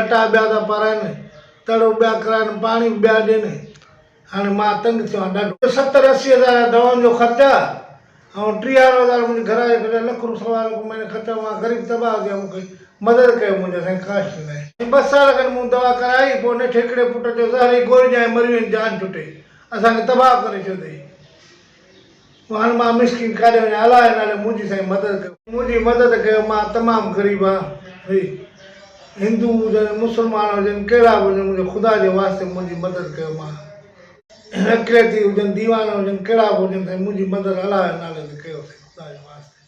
छटा ॿिया था पाराइनि, तड़ो ॿिया कराइनि, पाणी ॿिया ॾियनि। हाणे मां तंग थियो आहियां ॾाढो। 70-80 हज़ार दवाउनि जो ख़र्चा ऐं 43,000 मुंहिंजे घर वारे खे ₹1,00,000 महीने ख़र्चा। मां ग़रीब तबाह थियो, मूंखे मदद कयो मुंहिंजे साईं काश साईं। 2 साल खनि मूं दवा कराई, पोइ उन ठेकड़े पुट जो ज़हर जी गोरी ॼाए मरी वञी, जान छुटे, असांखे तबाह करे छॾियईं। हाणे मां मिसकिन काॾे वञा, अलाह जे नाले मुंहिंजी साईं मदद कयो, मुंहिंजी मदद कयो। मां तमामु ग़रीब आहियां, हिंदू हुजनि मुस्लमान हुजनि कहिड़ा बि हुजनि, मुंहिंजे ख़ुदा जे वास्ते मुंहिंजी मदद कयो। मां अक़िलती हुजनि दीवाना हुजनि कहिड़ा बि हुजनि, साईं मुंहिंजी मदद अलाह जे नाले ते कयो साईं, ख़ुदा जे वास्ते।